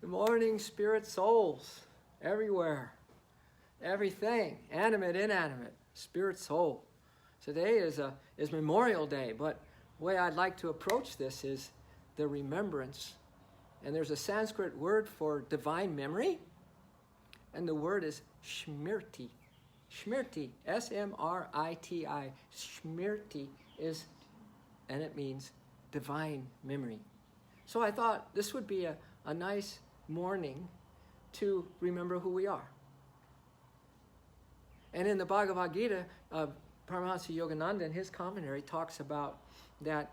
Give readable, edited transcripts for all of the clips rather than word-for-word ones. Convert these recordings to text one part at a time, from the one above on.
Good morning, spirit souls, everywhere, everything, animate, inanimate, spirit soul. Today is Memorial Day, but the way I'd like to approach this is the remembrance. And there's a Sanskrit word for divine memory, and the word is Smriti. Smriti, S-M-R-I-T-I. Smriti is, and it means divine memory. So I thought this would be a nice morning to remember who we are. And in the Bhagavad Gita, Paramahansa Yogananda in his commentary talks about that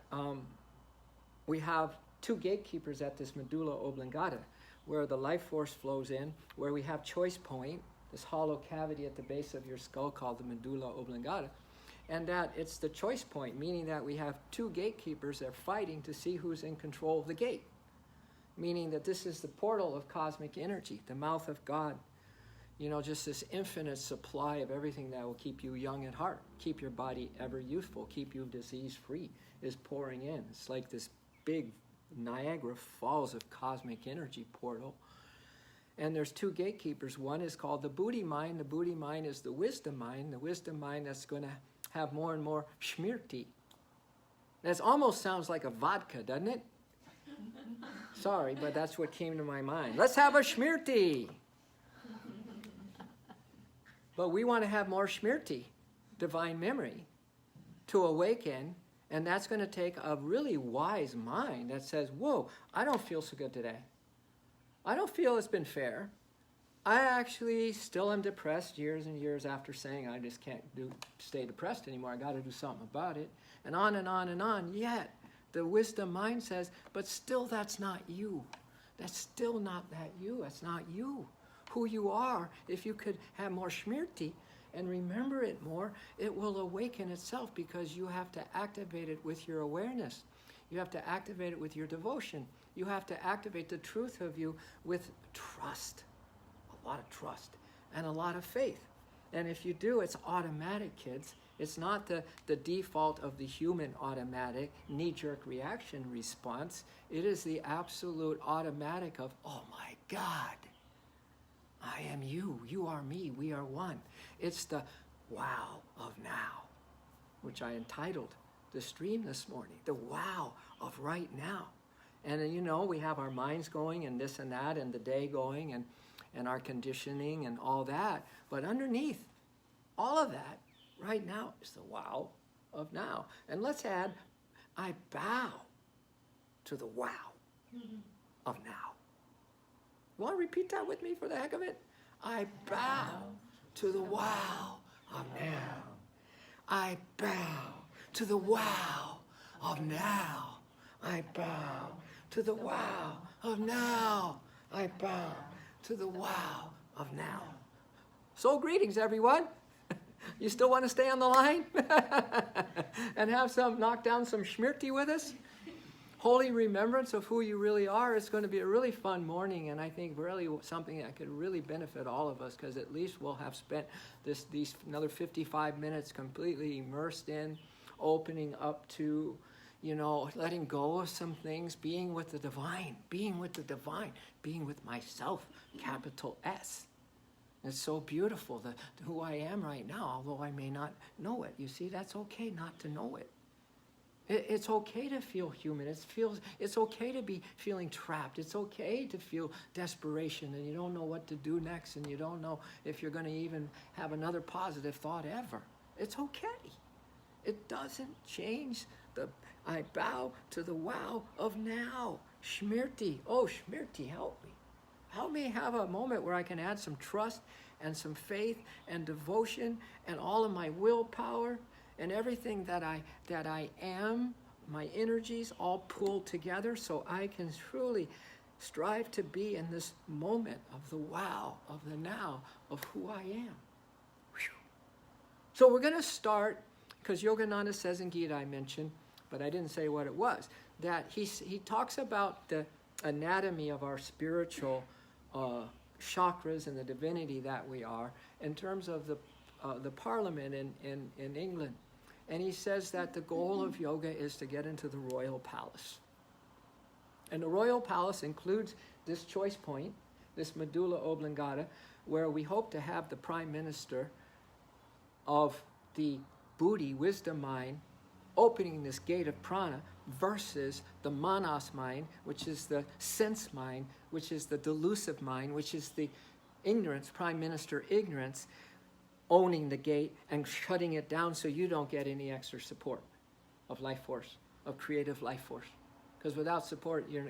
we have two gatekeepers at this medulla oblongata, where the life force flows in, where we have choice point, this hollow cavity at the base of your skull called the medulla oblongata, and that it's the choice point, meaning that we have two gatekeepers that are fighting to see who's in control of the gate, meaning that this is the portal of cosmic energy, the mouth of God. You know, just this infinite supply of everything that will keep you young at heart, keep your body ever youthful, keep you disease-free, is pouring in. It's like this big Niagara Falls of cosmic energy portal. And there's two gatekeepers. One is called the Buddhi mind. The Buddhi mind is the wisdom mind that's going to have more and more Smriti. That almost sounds like a vodka, doesn't it? Sorry, but that's what came to my mind. Let's have a Smriti. But we want to have more Smriti, divine memory, to awaken, and that's going to take a really wise mind that says, whoa, I don't feel so good today. I don't feel it's been fair. I actually still am depressed years and years after saying I just can't stay depressed anymore. I got to do something about it. And on and on and on. Yet, the wisdom mind says, but still that's not you. That's still not that you. That's not you. Who you are, if you could have more Smriti and remember it more, it will awaken itself, because you have to activate it with your awareness. You have to activate it with your devotion. You have to activate the truth of you with trust, a lot of trust, and a lot of faith. And if you do, it's automatic, kids. It's not the default of the human automatic knee-jerk reaction response. It is the absolute automatic of, oh my God, I am you, you are me, we are one. It's the wow of now, which I entitled the stream this morning, the wow of right now. And then, you know, we have our minds going and this and that and the day going and our conditioning and all that. But underneath all of that, right now, is the wow of now. And let's add, I bow to the wow of now. You want to repeat that with me for the heck of it? I bow to the wow of now. I bow to the wow of now. I bow to the wow of now. I bow to the wow of now. So greetings, everyone. You still want to stay on the line and have knock down some Smriti with us? Holy remembrance of who you really are. It's going to be a really fun morning, and I think really something that could really benefit all of us, because at least we'll have spent these another 55 minutes completely immersed in, opening up to, you know, letting go of some things, being with the divine, being with myself, capital S. It's so beautiful, who I am right now, although I may not know it. You see, that's okay not to know it. It's okay to feel human. It's okay to be feeling trapped. It's okay to feel desperation and you don't know what to do next and you don't know if you're going to even have another positive thought ever. It's okay. It doesn't change I bow to the wow of now. Smriti. Oh, Smriti, help me. Help me have a moment where I can add some trust and some faith and devotion and all of my willpower and everything that I am, my energies all pulled together, so I can truly strive to be in this moment of the wow, of the now, of who I am. Whew. So we're going to start, because Yogananda says in Gita, I mentioned, but I didn't say what it was, that he talks about the anatomy of our spiritual chakras and the divinity that we are in terms of the parliament in England. And he says that the goal of yoga is to get into the royal palace. And the royal palace includes this choice point, this medulla oblongata, where we hope to have the prime minister of the buddhi, wisdom mind, opening this gate of prana versus the manas mind, which is the sense mind, which is the delusive mind, which is the ignorance, prime minister ignorance, owning the gate and shutting it down so you don't get any extra support of life force, of creative life force. Because without support, you're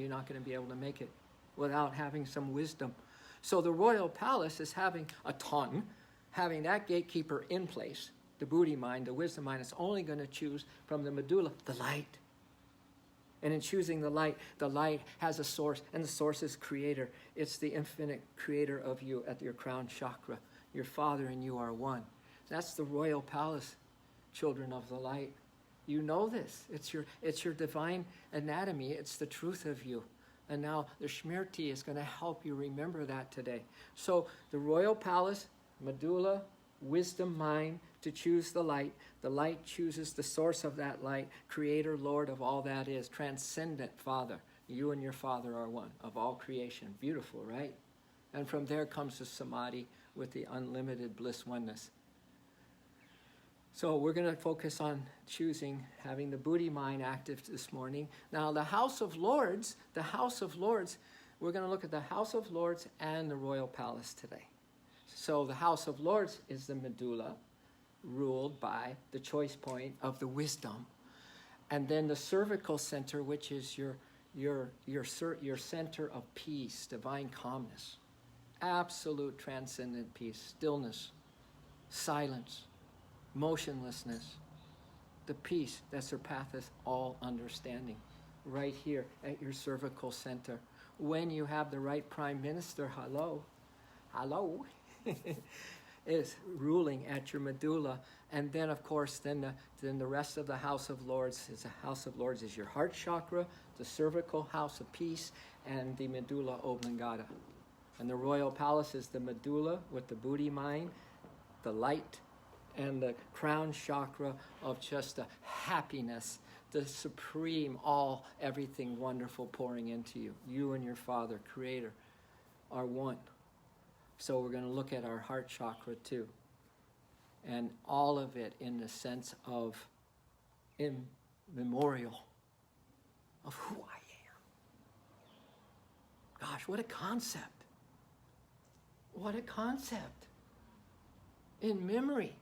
not going to be able to make it without having some wisdom. So the royal palace is having a tongue, having that gatekeeper in place. The buddhi mind, the wisdom mind, is only going to choose from the medulla the light. And in choosing the light has a source, and the source is creator. It's the infinite creator of you at your crown chakra. Your Father and you are one. That's the royal palace, children of the light. You know this. It's your divine anatomy. It's the truth of you. And now the Shmirti is going to help you remember that today. So the royal palace, medulla, wisdom mind, to choose the light. The light chooses the source of that light, creator, Lord of all that is, transcendent Father. You and your Father are one of all creation. Beautiful, right? And from there comes the samadhi with the unlimited bliss oneness. So we're going to focus on choosing, having the buddhi mind active this morning. Now the House of Lords, we're going to look at the House of Lords and the Royal Palace today. So the House of Lords is the medulla, ruled by the choice point of the wisdom. And then the cervical center, which is your center of peace, divine calmness, absolute transcendent peace, stillness, silence, motionlessness, the peace that surpasseth all understanding, right here at your cervical center. When you have the right prime minister, hello, is ruling at your medulla. And then, of course, then the rest of the House of Lords is your heart chakra, the cervical house of peace, and the medulla oblongata. And the royal palace is the medulla with the buddhi mind, the light, and the crown chakra of just the happiness, the supreme, everything wonderful pouring into you. You and your Father, Creator, are one. So we're going to look at our heart chakra too. And all of it in the sense of immemorial of who I am. Gosh, what a concept. What a concept. In memory,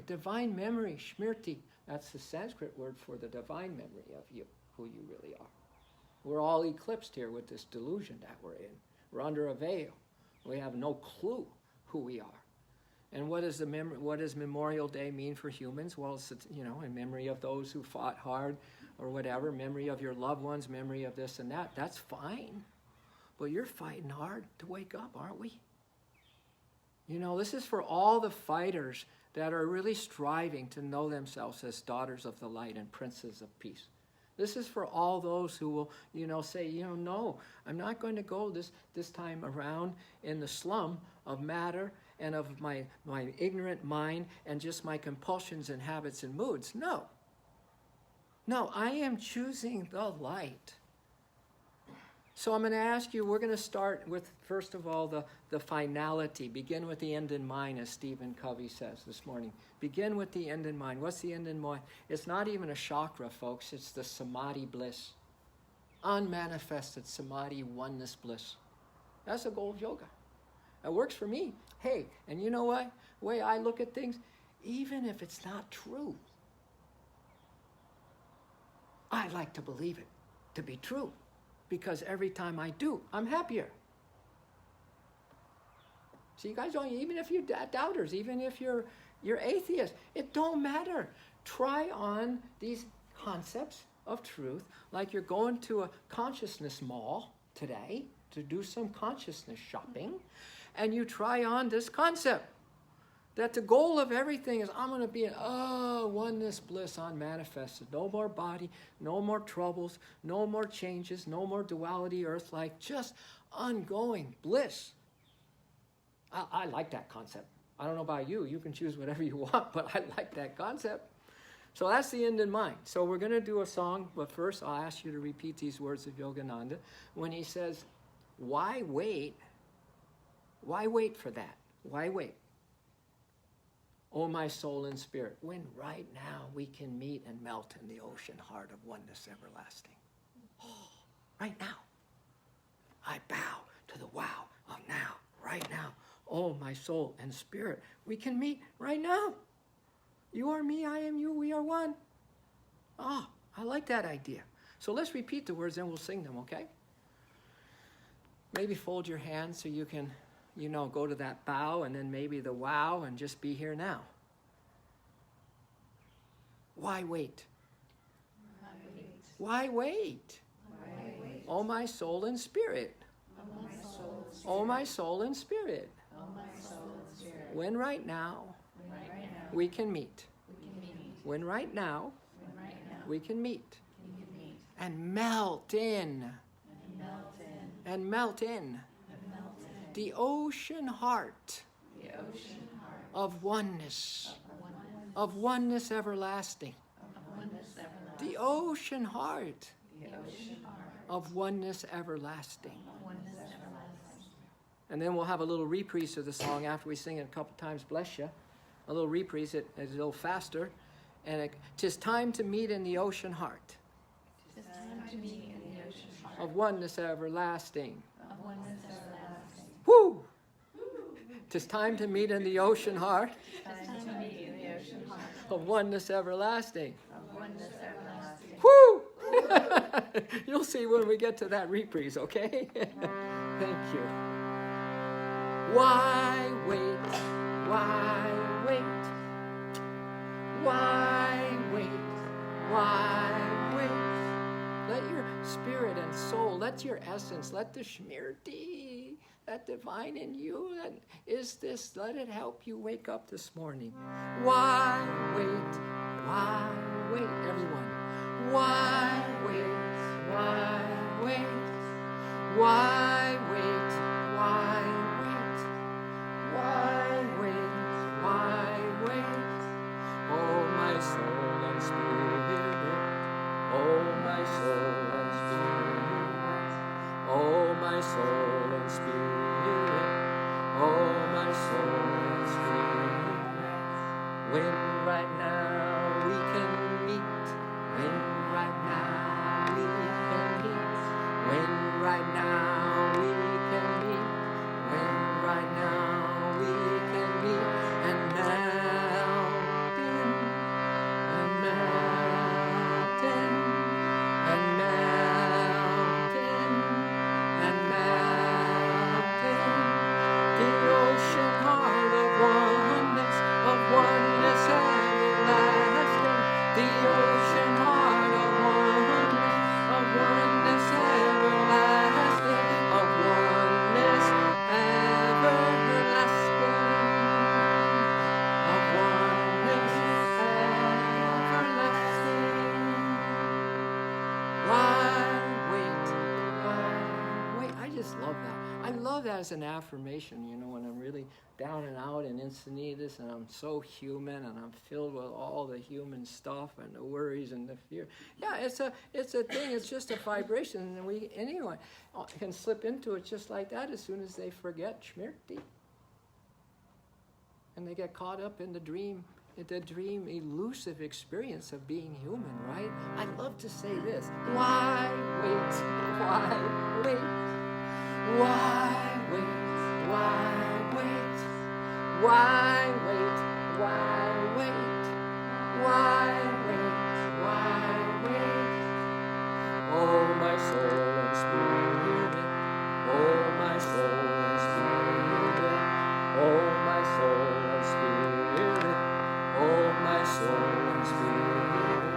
divine memory, Shmirti. That's the Sanskrit word for the divine memory of you, who you really are. We're all eclipsed here with this delusion that we're in. We're under a veil. We have no clue who we are. And what does Memorial Day mean for humans? Well, it's, in memory of those who fought hard or whatever, memory of your loved ones, memory of this and that. That's fine. But you're fighting hard to wake up, aren't we? This is for all the fighters that are really striving to know themselves as daughters of the light and princes of peace. This is for all those who will, say, no, I'm not going to go this time around in the slum of matter and of my ignorant mind and just my compulsions and habits and moods. No, I am choosing the light. So I'm going to ask you, we're going to start with, first of all, the finality. Begin with the end in mind, as Stephen Covey says this morning. Begin with the end in mind. What's the end in mind? It's not even a chakra, folks. It's the samadhi bliss. Unmanifested samadhi oneness bliss. That's the goal of yoga. It works for me. Hey, and you know what? The way I look at things, even if it's not true, I like to believe it to be true. Because every time I do, I'm happier. So you guys don't, even if you're doubters, even if you're atheists, it don't matter. Try on these concepts of truth, like you're going to a consciousness mall today to do some consciousness shopping, and you try on this concept that the goal of everything is I'm going to be in oneness bliss unmanifested. No more body, no more troubles, no more changes, no more duality, earth-like, just ongoing bliss. I like that concept. I don't know about you. You can choose whatever you want, but I like that concept. So that's the end in mind. So we're going to do a song, but first I'll ask you to repeat these words of Yogananda when he says, why wait? Why wait for that? Why wait? Oh, my soul and spirit, when right now we can meet and melt in the ocean heart of oneness everlasting. Oh, right now. I bow to the wow of now, right now. Oh, my soul and spirit, we can meet right now. You are me, I am you, we are one. Ah, I like that idea. So let's repeat the words and we'll sing them, okay? Maybe fold your hands so you can, go to that bow and then maybe the wow and just be here now. Why wait? Why wait? Oh, my soul and spirit. Oh, my soul and spirit. When right now we can meet. When right now we can meet. And melt in. And melt in. The ocean heart of oneness. Of oneness everlasting. The ocean heart of oneness everlasting. And then we'll have a little reprise of the song after we sing it a couple times, bless you. A little reprise, it's a little faster. And 'tis time to meet in the ocean heart. 'Tis time to meet in the ocean heart. Of oneness everlasting. Of oneness everlasting. Woo! 'Tis time to meet in the ocean heart. 'Tis time to meet in the ocean heart. Of oneness everlasting. Of oneness everlasting. Woo! You'll see when we get to that reprise, okay? Thank you. Why wait? Why wait? Why wait? Why wait? Let your spirit and soul, let your essence, let the Shmirti, that divine in you that is this, let it help you wake up this morning. Why wait? Why wait? Everyone. Why wait? Why wait? Why wait? Why wait? Why wait? Why wait? Oh, my soul and spirit. Oh, my soul and spirit. Oh, my soul and spirit. Oh, my soul and spirit. When right now we can meet. When right now we can meet. When right now we can meet. When right now we can meet. And mountain, and mountain, and mountain, and mountain. The ocean heart of oneness everlasting. The ocean heart of oneness everlasting. Of oneness everlasting. Of oneness everlasting. Why wait? Why wait? I just love that. I love that as an affirmation, when I'm really down and out and insanitas and I'm so human and I'm filled with all the human stuff and the worries and the fear. Yeah, it's a thing, it's just a vibration, and anyone can slip into it just like that as soon as they forget Shmirti. And they get caught up in the dream elusive experience of being human, right? I love to say this. Why wait? Why wait? Why wait? Why wait? Why wait? Why wait? Why wait? Why wait? Oh, my soul and spirit. Oh, my soul and spirit. Oh, my soul and spirit. Oh, my soul and spirit.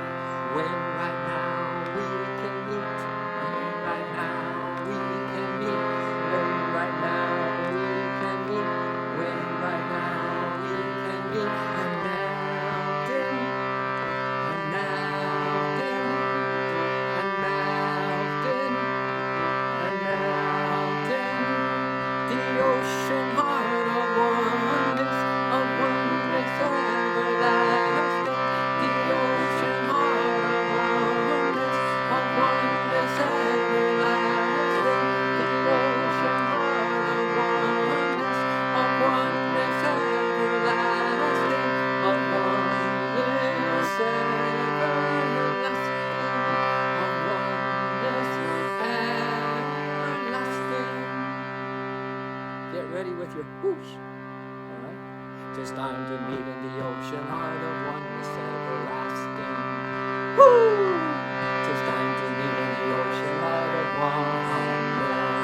When right now we can meet. When right now we can meet. When right now we can meet. When right now we can meet. And mountain, get ready with your whoosh. All right? 'Tis time to meet in the ocean heart of oneness everlasting. Woo! 'Tis time to meet in the ocean heart of oneness.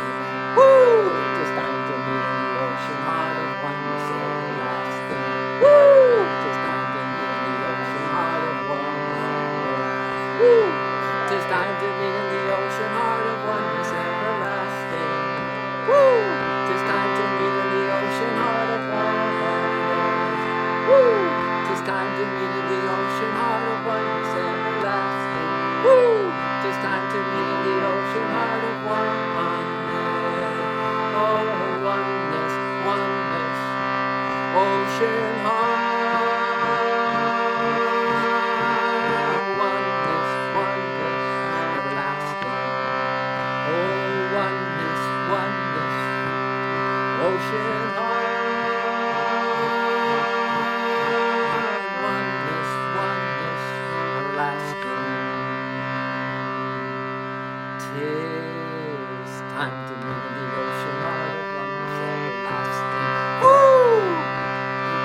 Woo! 'Tis time to meet in the ocean heart of oneness everlasting. Woo! 'Tis time to meet in the ocean heart of oneness. Woo! 'Tis time to meet in the ocean heart of oneness everlasting. Woo! 'Tis time to meet in the ocean heart of oneness. Woo! 'Tis time to meet in the ocean heart of oneness everlasting. Woo! 'Tis time to meet in the ocean heart of oneness. Oh, oneness, oneness, ocean heart. Oneness, oneness, everlasting. Oh, oneness, oneness, ocean heart. Oneness, oneness, everlasting. 'Tis time to meet in the ocean heart of oneness everlasting. Woo!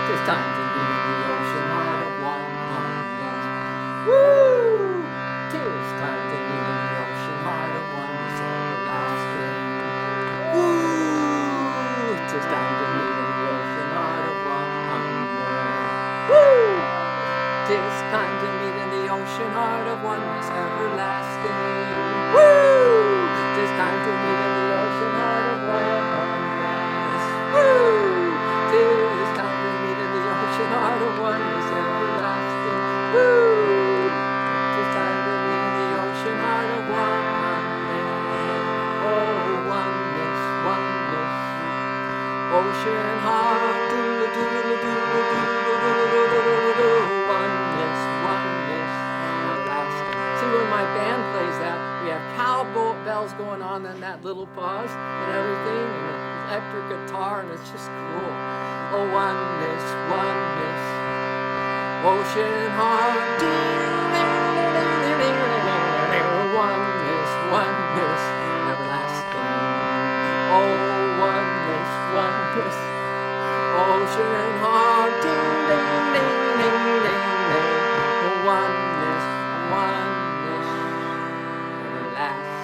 'Tis time to meet in the ocean heart of oneness. Woo! 'Tis time to meet in the ocean heart of oneness everlasting. Woo! 'Tis time to meet in the ocean heart of oneness. Woo! 'Tis time to meet in the ocean heart of oneness everlasting. Woo! 'Tis time to meet in the ocean heart of oneness. Woo! 'Tis time to meet in the ocean heart of oneness everlasting. Woo! 'Tis time to meet in the ocean heart of oneness. Oh, oneness, oneness, ocean heart. Oneness, oneness, everlasting. See, when my band plays that, we have cowbells going on in that little pause and everything, and the electric guitar, and it's just cool. Oh, oneness, oneness, ocean heart. Oneness, oneness, everlasting. Oh, oneness, oneness, ocean heart. Ding, ding, ding, ding, ding, ding. Oneness, oneness, everlasting.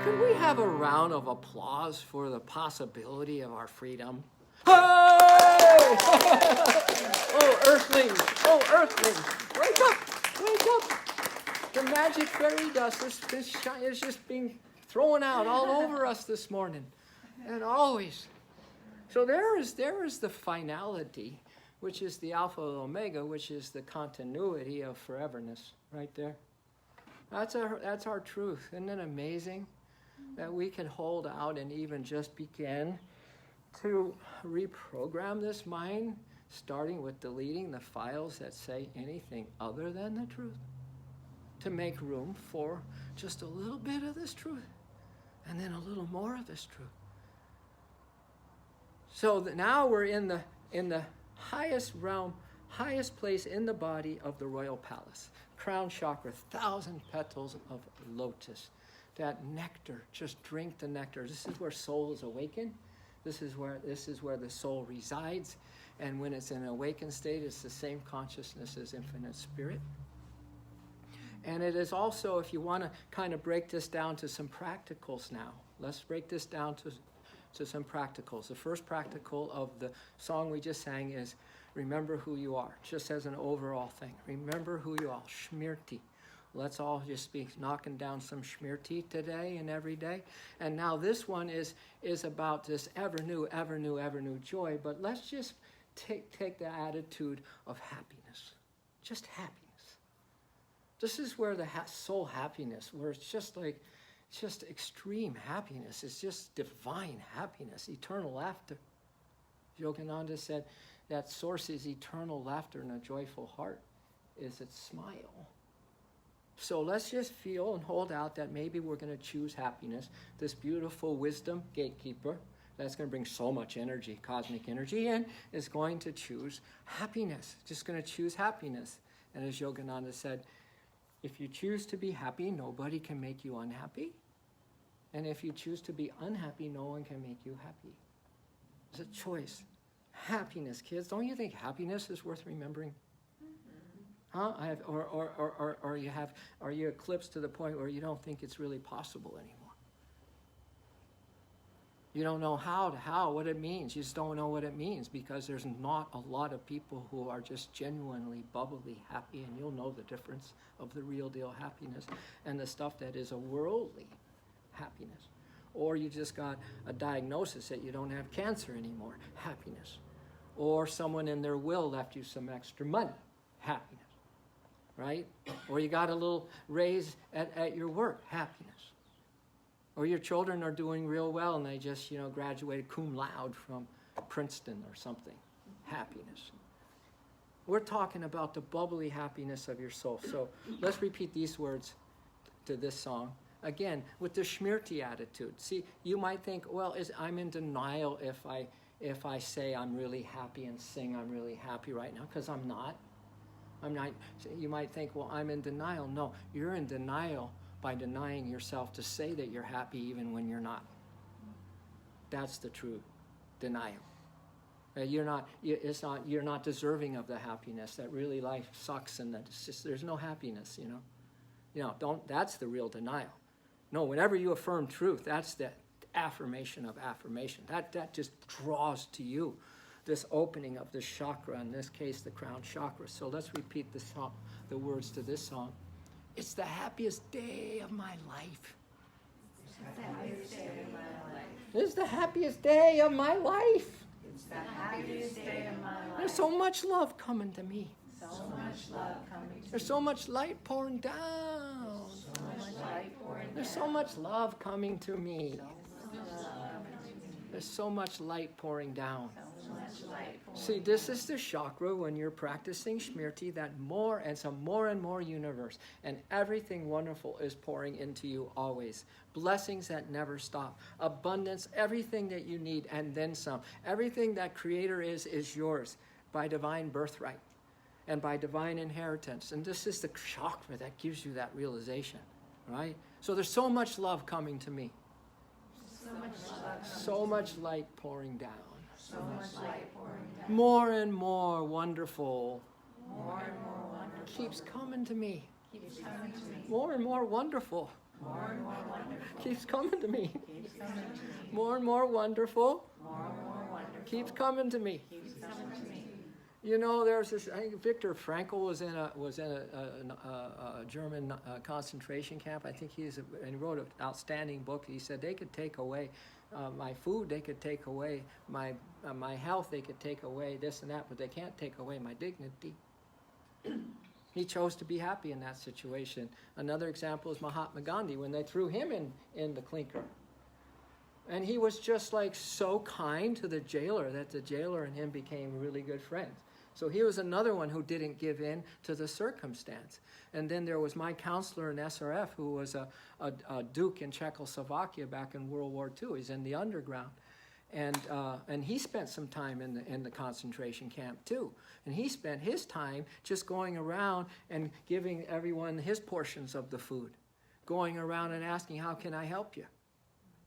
Could we have a round of applause for the possibility of our freedom? Hey! Oh, earthlings! Oh, earthlings! Wake up! Wake up! The magic fairy dust is just being thrown out all over us this morning, and always. So there is the finality, which is the Alpha and Omega, which is the continuity of foreverness, right there. That's our truth. Isn't it amazing that we can hold out and even just begin to reprogram this mind, starting with deleting the files that say anything other than the truth, to make room for just a little bit of this truth, and then a little more of this truth. So that now we're in the highest realm, highest place in the body of the royal palace. Crown chakra, 1,000 petals of lotus. That nectar, just drink the nectar. This is where soul is awakened. This is where the soul resides. And when it's in an awakened state, it's the same consciousness as infinite spirit. And it is also, if you want to kind of break this down to some practicals now, let's break this down to some practicals. The first practical of the song we just sang is remember who you are, just as an overall thing. Remember who you are, Shmirti. Let's all just be knocking down some Shmirti today and every day. And now this one is about this ever new joy, but let's just take the attitude of happiness, just happiness. This is where the soul happiness, where it's just like, just extreme happiness. It's just divine happiness, eternal laughter. Yogananda said that source is eternal laughter in a joyful heart is its smile. So let's just feel and hold out that maybe we're going to choose happiness, this beautiful wisdom gatekeeper that's going to bring so much energy, cosmic energy in, is going to choose happiness, just going to choose happiness. And as Yogananda said, if you choose to be happy, nobody can make you unhappy. And if you choose to be unhappy, no one can make you happy. It's a choice. Happiness, kids. Don't you think happiness is worth remembering? Huh? Are you eclipsed to the point where you don't think it's really possible anymore? You don't know what it means. You just don't know what it means because there's not a lot of people who are just genuinely bubbly happy, and you'll know the difference of the real deal happiness and the stuff that is a worldly happiness. Or you just got a diagnosis that you don't have cancer anymore, happiness. Or someone in their will left you some extra money, happiness, right? Or you got a little raise at your work, happiness. Or your children are doing real well and they just, graduated cum laude from Princeton or something. Happiness. We're talking about the bubbly happiness of your soul. So let's repeat these words to this song. Again, with the Shmirti attitude. See, you might think, well, I'm in denial if I say I'm really happy and sing I'm really happy right now, because I'm not. You might think, well, I'm in denial. No, you're in denial by denying yourself to say that you're happy even when you're not. That's the true denial. You're not deserving of the happiness, that really life sucks and that it's just, there's no happiness, that's the real denial. No, whenever you affirm truth, that's the affirmation of affirmation. That just draws to you this opening of the chakra, in this case the crown chakra. So let's repeat the words to this song. It's the happiest day of my life. It's the happiest day of my life. It's the happiest day of my life. It's the happiest day of my life. There's so much love coming to me. So much love coming to me. There's so much light pouring down. So much light pouring down. There's so much love coming to me. There's so much light pouring down. See, this is the chakra when you're practicing Shmirti, that it's a more and more universe, and everything wonderful is pouring into you always. Blessings that never stop. Abundance, everything that you need, and then some. Everything that Creator is yours by divine birthright and by divine inheritance. And this is the chakra that gives you that realization, right? So there's so much love coming to me. So much light pouring down. So much light pouring down. More and more wonderful. More and more wonderful. Keeps coming to me. Keeps coming to me. More and more wonderful. More and more wonderful. Keeps coming to me. Keeps coming to me. More and more wonderful. More and more wonderful. Keeps coming to me. Keeps coming to me. There's this. I think Viktor Frankl was in a German concentration camp. I think and he wrote an outstanding book. He said they could take away my food, they could take away my health, they could take away this and that, but they can't take away my dignity. He chose to be happy in that situation. Another example is Mahatma Gandhi, when they threw him in the clinker. And he was just so kind to the jailer that the jailer and him became really good friends. So he was another one who didn't give in to the circumstance. And then there was my counselor in SRF, who was a duke in Czechoslovakia back in World War II. He's in the underground. And he spent some time in the concentration camp too. And he spent his time just going around and giving everyone his portions of the food, going around and asking, how can I help you?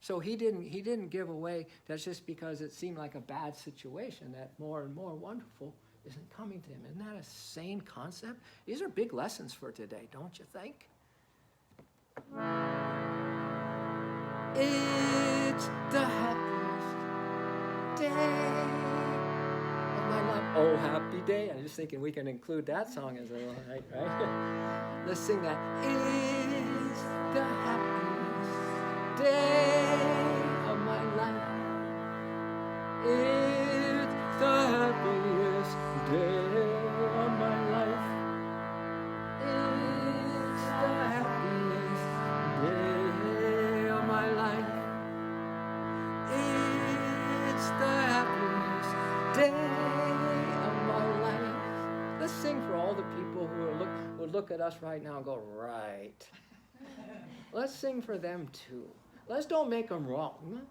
So he didn't give away. That's just because it seemed like a bad situation, that more and more wonderful isn't coming to him. Isn't that a sane concept? These are big lessons for today, don't you think? It's the happiest day of my life. Oh, happy day. I'm just thinking we can include that song as well, right? Let's sing that. It's the happiest day of my life. It's the happiest day of my life. It's the happiest day of my life. It's the happiest day of my life. Let's sing for all the people who would look at us right now and go, right. Let's sing for them too. Let's don't make them wrong.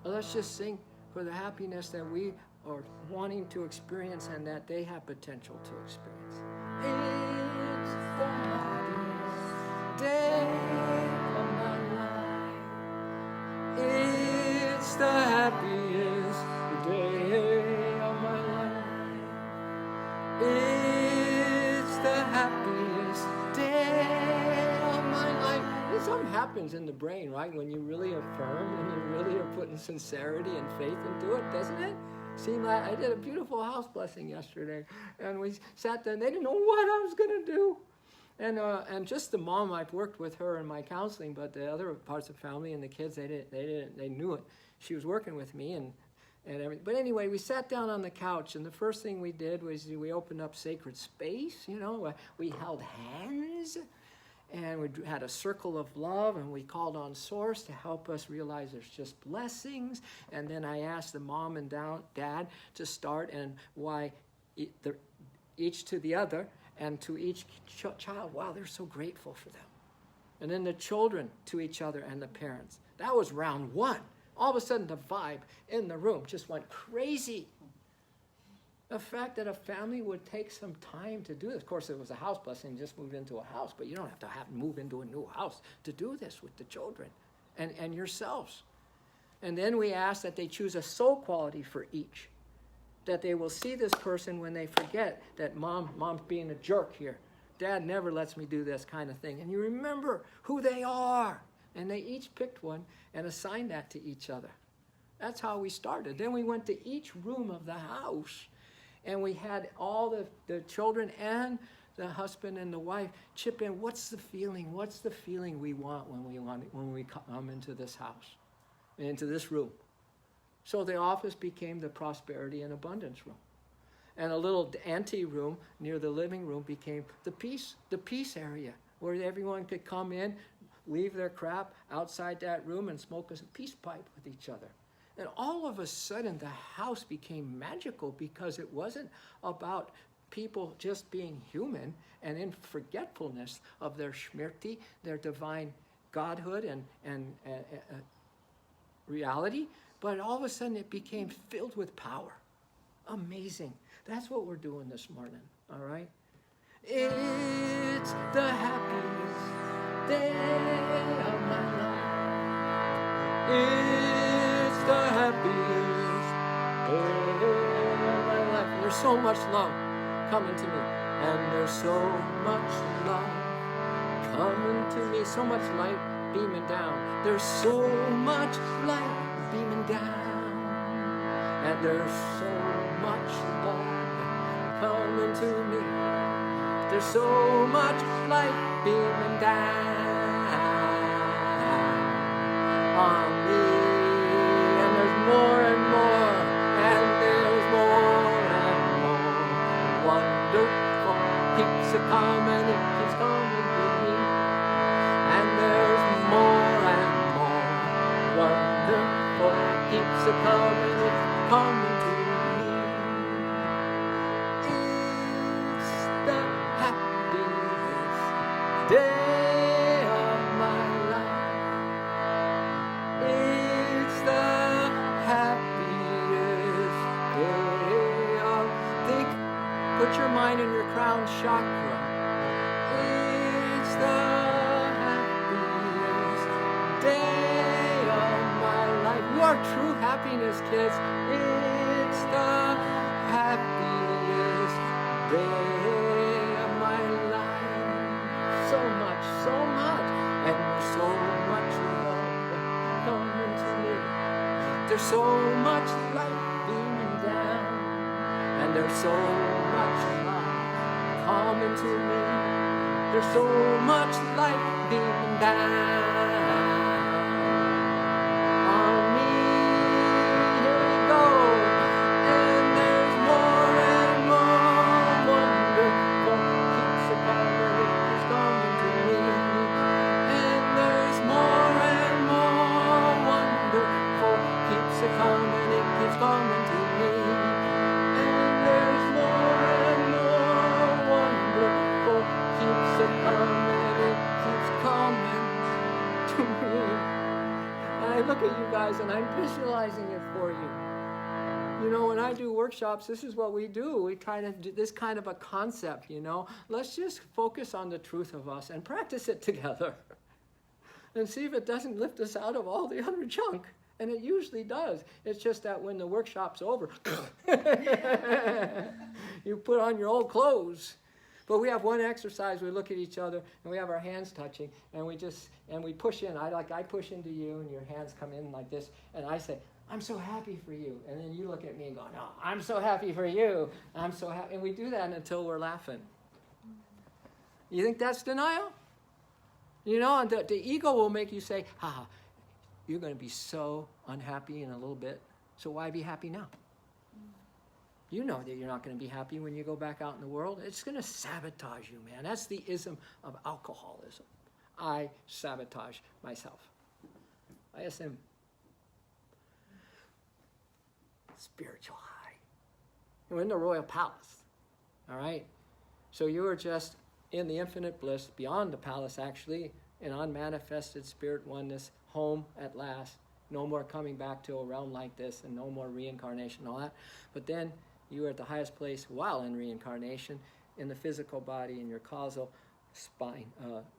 Let's just sing for the happiness that we are wanting to experience and that they have potential to experience. It's the happiest day of happens in the brain, right? When you really affirm and you really are putting sincerity and faith into it, doesn't it? Seemed like I did a beautiful house blessing yesterday, and we sat there and they didn't know what I was going to do. And just the mom, I've worked with her in my counseling, but the other parts of the family and the kids, they knew it. She was working with me and everything. But anyway, we sat down on the couch, and the first thing we did was we opened up sacred space. We held hands, and we had a circle of love, and we called on Source to help us realize there's just blessings. And then I asked the mom and dad to start, and why each to the other, and to each child, wow, they're so grateful for them. And then the children to each other and the parents. That was round one. All of a sudden, the vibe in the room just went crazy. The fact that a family would take some time to do this. Of course, it was a house blessing, just moved into a house, but you don't have to move into a new house to do this with the children and yourselves. And then we asked that they choose a soul quality for each, that they will see this person when they forget that mom's being a jerk here. Dad never lets me do this kind of thing. And you remember who they are. And they each picked one and assigned that to each other. That's how we started. Then we went to each room of the house, and we had all the children and the husband and the wife chip in. What's the feeling? What's the feeling we want when we come into this house, into this room? So the office became the prosperity and abundance room. And a little ante room near the living room became the peace area, where everyone could come in, leave their crap outside that room, and smoke a peace pipe with each other. And all of a sudden, the house became magical, because it wasn't about people just being human and in forgetfulness of their shmirti, their divine godhood and reality, but all of a sudden it became filled with power. Amazing. That's what we're doing this morning, all right? It's the happiest day of my life. It's the happiest day of my life. And there's so much love coming to me. And there's so much love coming to me. So much light beaming down. There's so much light beaming down. And there's so much love coming to me. There's so much light beaming down on me. And there's more and more, and there's more and more. Wonderful keeps a coming, it keeps coming to me. And there's more and more. Wonderful keeps a coming, it's coming to me. Day of my life. It's the happiest day of. Put your mind in your crown chakra. It's the happiest day of my life. You are true happiness, kids. It's the happiest day of my life. So much, and there's so much love coming to me. There's so much light beaming down, and there's so much love coming to me. There's so much light beaming down on me. Here we go, and there's more and more wonderful keeps it coming. Coming, it keeps coming to me. And there's more and more wonderful keeps it coming, it keeps coming to me. And I look at you guys and I'm visualizing it for you. You know, when I do workshops, this is what we do. We try to do this kind of a concept, you know. Let's just focus on the truth of us and practice it together. And see if it doesn't lift us out of all the other junk. And it usually does. It's just that when the workshop's over, you put on your old clothes. But we have one exercise. We look at each other and we have our hands touching, and we push in. I push into you, and your hands come in like this, and I say, I'm so happy for you. And then you look at me and go, no, I'm so happy for you. I'm so happy. And we do that until we're laughing. You think that's denial? You know, and the ego will make you say, you're going to be so unhappy in a little bit, so why be happy now? You know that you're not going to be happy when you go back out in the world. It's going to sabotage you, man. That's the ism of alcoholism. I sabotage myself. ISM. Spiritual high. We're in the royal palace. All right? So you are just in the infinite bliss, beyond the palace actually, in unmanifested spirit oneness, home at last. No more coming back to a realm like this, and no more reincarnation and all that. But then you are at the highest place while in reincarnation, in the physical body, in your causal spine,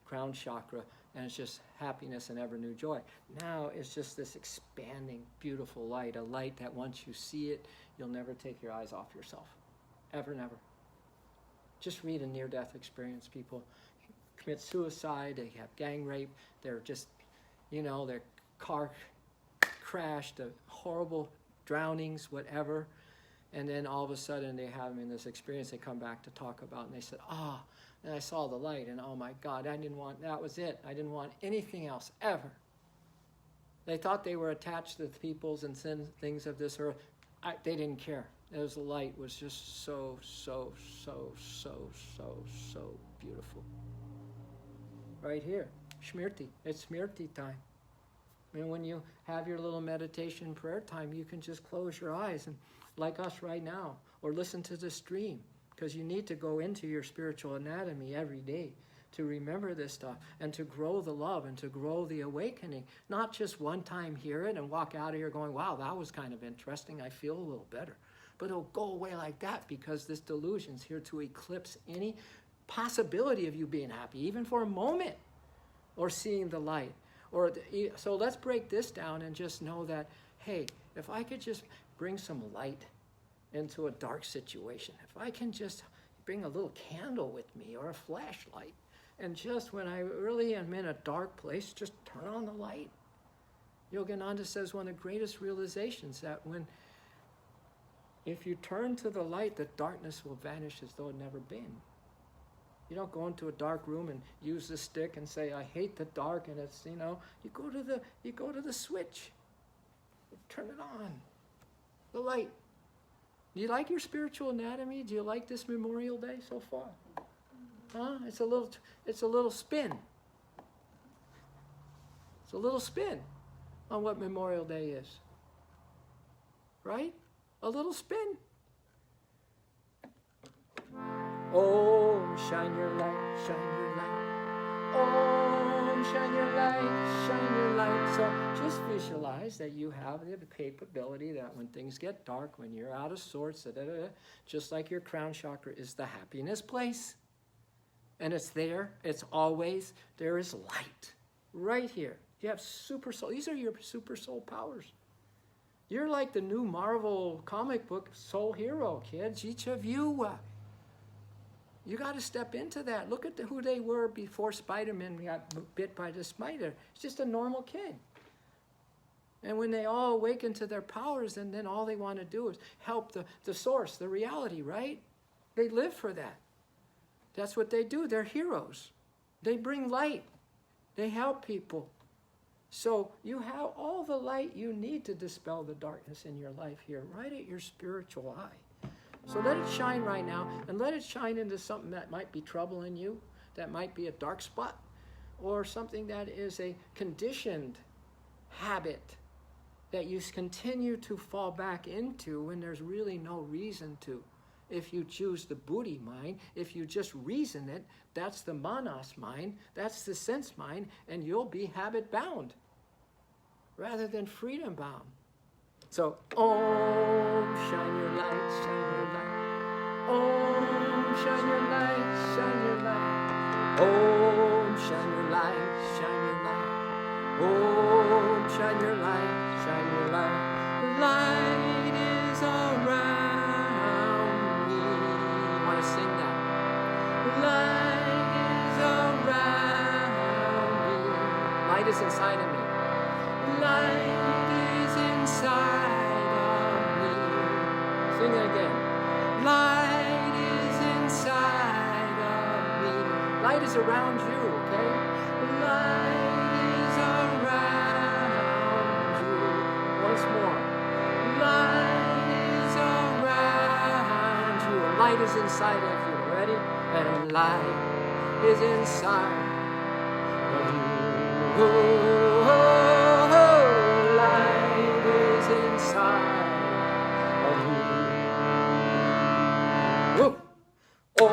crown chakra, and it's just happiness and ever new joy. Now it's just this expanding, beautiful light, a light that once you see it, you'll never take your eyes off yourself. Ever, never. Just read a near-death experience. People commit suicide, they have gang rape, they're just, their car crashed, horrible drownings, whatever. And then all of a sudden they have this experience they come back to talk about, and they said, and I saw the light, and oh my God, that was it. I didn't want anything else, ever. They thought they were attached to the peoples and things of this earth. They didn't care. The light was just so, so, so, so, so, so beautiful. Right here, Shmirti. It's Shmirti time. And when you have your little meditation prayer time, you can just close your eyes, and like us right now, or listen to the stream, because you need to go into your spiritual anatomy every day to remember this stuff and to grow the love and to grow the awakening. Not just one time hear it and walk out of here going, wow, that was kind of interesting. I feel a little better. But it'll go away like that because this delusion's here to eclipse any possibility of you being happy, even for a moment, or seeing the light. So let's break this down and just know that, hey, if I could just bring some light into a dark situation, if I can just bring a little candle with me or a flashlight, and just when I really am in a dark place, just turn on the light. Yogananda says one of the greatest realizations that if you turn to the light, the darkness will vanish as though it never been. You don't go into a dark room and use the stick and say, I hate the dark, and it's, you go to the switch. You turn it on. The light. Do you like your spiritual anatomy? Do you like this Memorial Day so far? Huh? It's a little spin. It's a little spin on what Memorial Day is. Right? A little spin. Oh, shine your light, shine your light. Oh, shine your light, shine your light. So just visualize that you have the capability that when things get dark, when you're out of sorts, just like your crown chakra is the happiness place. And it's there. It's always. There is light right here. You have super soul. These are your super soul powers. You're like the new Marvel comic book soul hero, kids. Each of you. You got to step into that. Look at who they were before Spider-Man got bit by the spider. It's just a normal kid. And when they all awaken to their powers, and then all they want to do is help the source, the reality, right? They live for that. That's what they do. They're heroes. They bring light. They help people. So you have all the light you need to dispel the darkness in your life here, right at your spiritual eye. So let it shine right now, and let it shine into something that might be troubling you, that might be a dark spot, or something that is a conditioned habit that you continue to fall back into when there's really no reason to. If you choose the buddhi mind, if you just reason it, that's the manas mind, that's the sense mind, and you'll be habit bound rather than freedom bound. So, Om, shine your light, shine your light. Om, shine your light, shine your light. Om, shine your light, shine your light. Om, shine your light, shine your light. The light is around me. You want to sing that? The Light is inside of me. Light is inside of me. Sing it again. Light is inside of me. Light is around you, okay? Light is around you. Once more. Light is around you. Light is inside of you. Ready? And light is inside of you. Light is inside of you. Whoa. Oh,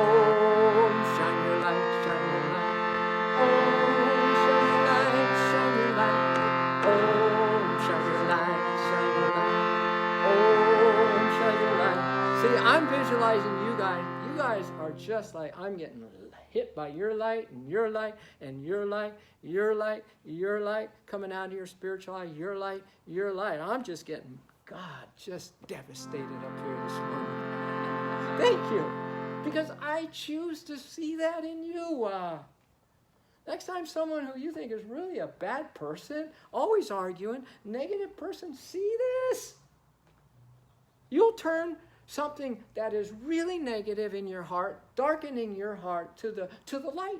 shine your light, shine your light. Oh, shine your light, shine your light. Oh, shine your light, shine your light. Oh, shine your light. See, I'm visualizing you guys. You guys are just like, I'm getting hit by your light and your light and your light, your light, your light coming out of your spiritual eye, your light, your light. I'm just getting, God, just devastated up here this morning. Thank you. Because I choose to see that in you. Next time someone who you think is really a bad person, always arguing, negative person, see this? You'll turn something that is really negative in your heart, darkening your heart to the light.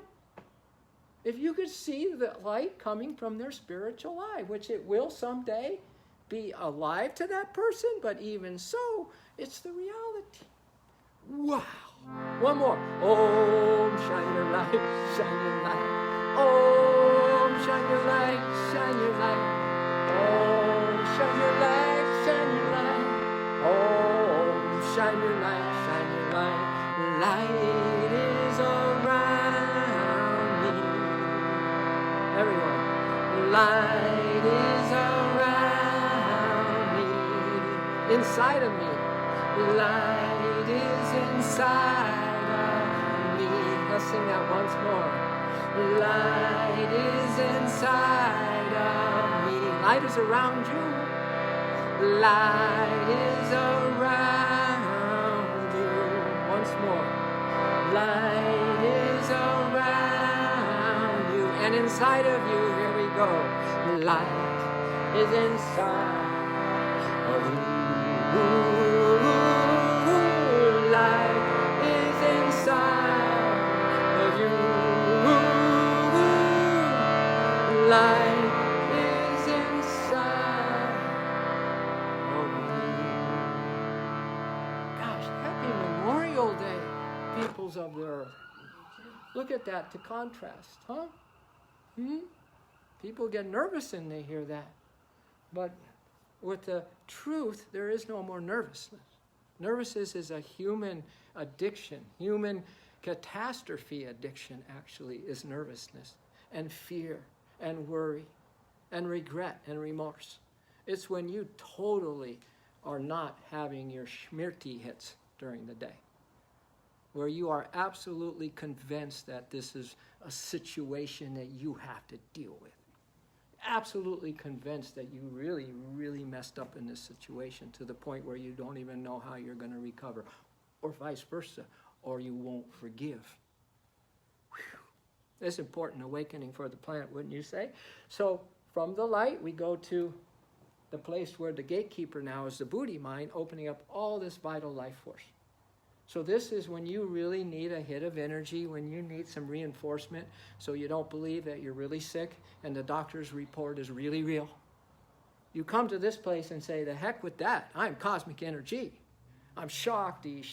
If you could see the light coming from their spiritual eye, which it will someday be alive to that person, but even so, it's the reality. Wow. One more. Om, shine your light, shine your light. Om, shine your light, shine your light. Om, shine your light, shine your light. Om, shine your light, shine your light. Light is around me. Everyone. Light is around me. Inside of me. Light is inside of me. Let's sing that once more. Light is inside of me. Light is around you. Light is around you. Once more. Light is around you. And inside of you, here we go. Light is inside of you. Light is inside of you. Light is inside of you. Gosh, happy Memorial Day, peoples of the earth. Look at that to contrast, huh? People get nervous when they hear that. But with the truth, there is no more nervousness. Nervousness is a human addiction. Human catastrophe addiction, actually, is nervousness and fear and worry and regret and remorse. It's when you totally are not having your schmirti hits during the day, where you are absolutely convinced that this is a situation that you have to deal with. Absolutely convinced that you really, really messed up in this situation to the point where you don't even know how you're going to recover, or vice versa, or you won't forgive. Whew. It's important awakening for the planet, wouldn't you say? So from the light, we go to the place where the gatekeeper now is the Buddhi mind, opening up all this vital life force. So this is when you really need a hit of energy, when you need some reinforcement, so you don't believe that you're really sick and the doctor's report is really real. You come to this place and say, the heck with that. I'm cosmic energy. I'm Shakti,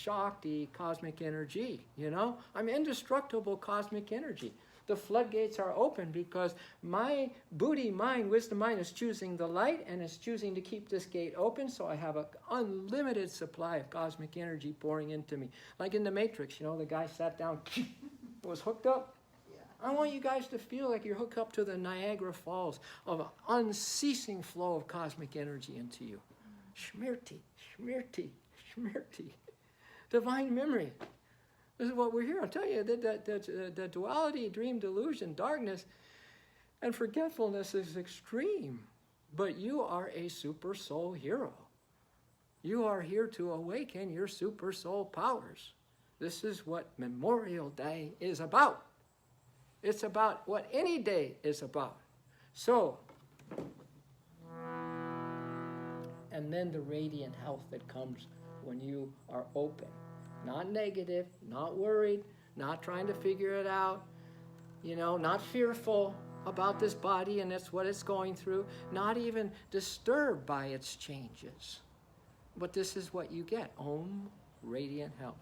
cosmic energy, you know? I'm indestructible cosmic energy. The floodgates are open because my Buddhi mind, wisdom mind, is choosing the light and is choosing to keep this gate open, so I have an unlimited supply of cosmic energy pouring into me. Like in the Matrix, you know, the guy sat down, was hooked up. I want you guys to feel like you're hooked up to the Niagara Falls of an unceasing flow of cosmic energy into you. Shmirti, shmirti, shmirti. Divine memory. This is what we're here. I'll tell you, the duality, dream, delusion, darkness, and forgetfulness is extreme. But you are a super soul hero. You are here to awaken your super soul powers. This is what Memorial Day is about. It's about what any day is about. So, and then the radiant health that comes when you are open. Not negative, not worried, not trying to figure it out, not fearful about this body and it's what it's going through, not even disturbed by its changes. But this is what you get. Om, radiant health.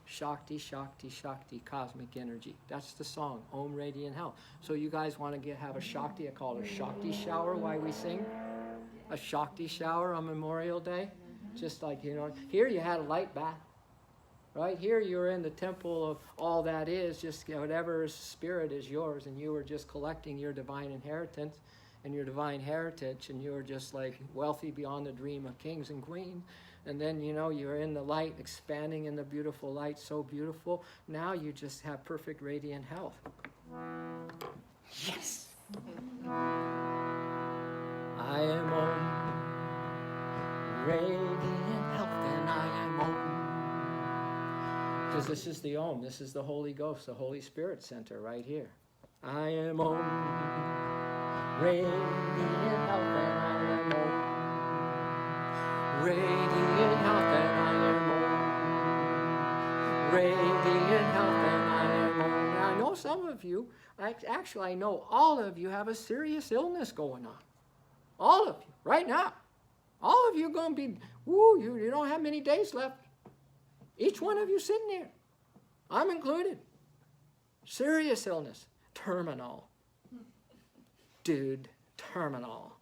Shakti, Shakti, Shakti, cosmic energy. That's the song, Om, radiant health. So you guys want to have a Shakti, I call it a Shakti shower while we sing? A Shakti shower on Memorial Day? Just like, here you had a light bath. Right here you're in the temple of all that is, just whatever spirit is yours, and you were just collecting your divine inheritance and your divine heritage, and you were just like wealthy beyond the dream of kings and queens. And then, you're in the light, expanding in the beautiful light, so beautiful. Now you just have perfect radiant health. Yes! I am Om, radiant health, and I am Om. Because this is the Om, this is the Holy Ghost, the Holy Spirit Center right here. I am Om, radiant health, and I am Om. Radiant health, and I am Om. Radiant health, and I am Om. Now, I know some of you, actually I know all of you have a serious illness going on. All of you, right now. All of you are going to be, you don't have many days left. Each one of you sitting here. I'm included. Serious illness. Terminal. Dude, terminal.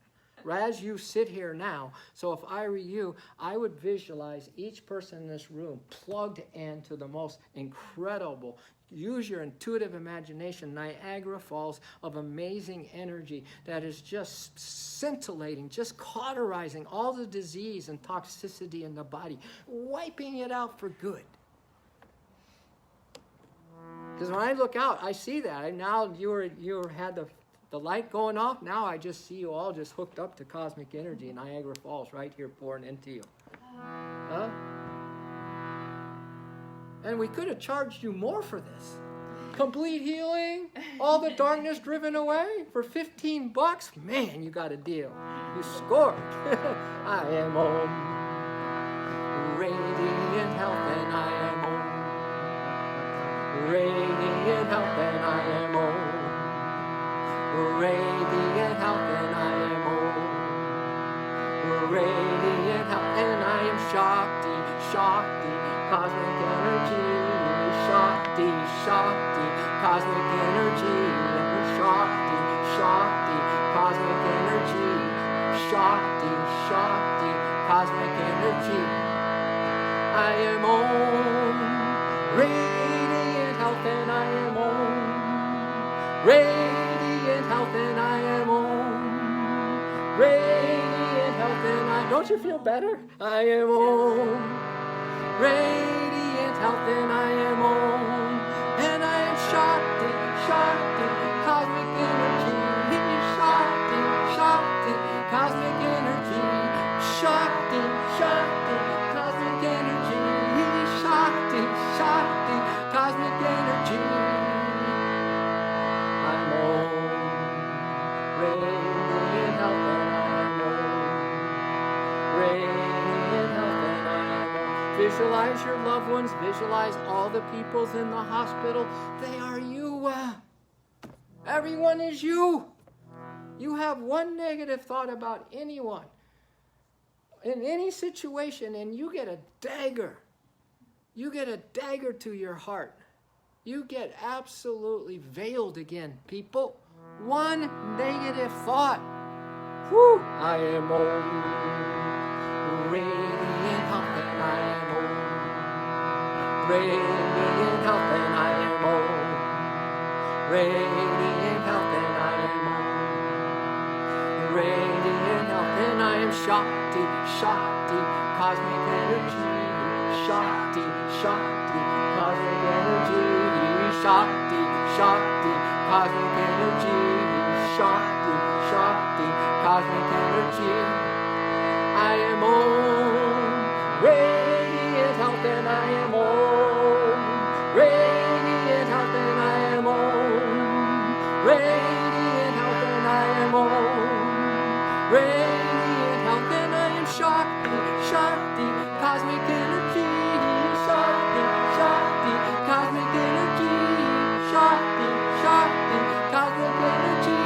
As you sit here now, so if I were you, I would visualize each person in this room plugged into the most incredible, use your intuitive imagination, Niagara Falls of amazing energy that is just scintillating, just cauterizing all the disease and toxicity in the body, wiping it out for good. Because when I look out, I see that. Now you had the light going off. Now I just see you all just hooked up to cosmic energy in Niagara Falls right here pouring into you. Huh? And we could have charged you more for this. Complete healing, all the darkness driven away for $15. Man, you got a deal. You scored. I am Om, radiant health, and I am Om. Radiant health, and I am Om. Radiant health, and I am Om. Radiant health, and I am Shakti, Shakti, cosmic energy. Shakti, Shakti, cosmic energy. Shakti, Shakti, cosmic energy. Shakti, Shakti, cosmic energy. I am Om, radiant health, and I am Om. Radiant health, and I am Om. Radiant health, and I... Don't you feel better? I am Om. Radiant health, and I am Om. And I am Shakti, Shakti, cosmic energy. Shakti, Shakti, cosmic energy. Shakti, Shakti, cosmic energy. Shakti, Shakti, cosmic energy. I'm Om. Radiant health, and I am Om. Radiant health, and I am Om. Visualize your loved ones. Visualize all the peoples in the hospital. They are you. Everyone is you. You have one negative thought about anyone in any situation, and you get a dagger. You get a dagger to your heart. You get absolutely veiled again, people. One negative thought. Whew. I am Om. Radiant health, and I am Om. Radiant health, and I am Om. Radiant health, and I am Om. Radiant health, and I am Shakti, Shakti, cosmic energy. Shakti, Shakti, cosmic energy. Shakti, Shakti, cosmic energy. Shakti, Shakti, cosmic energy. I am Om. Radiant health, and I am Om. Radiant health, and I am Om. Radiant health, and I am Om. radiant health, and I am Shakti, Shakti, cosmic energy, Shakti, Shakti, cosmic energy, Shakti, Shakti, cosmic energy,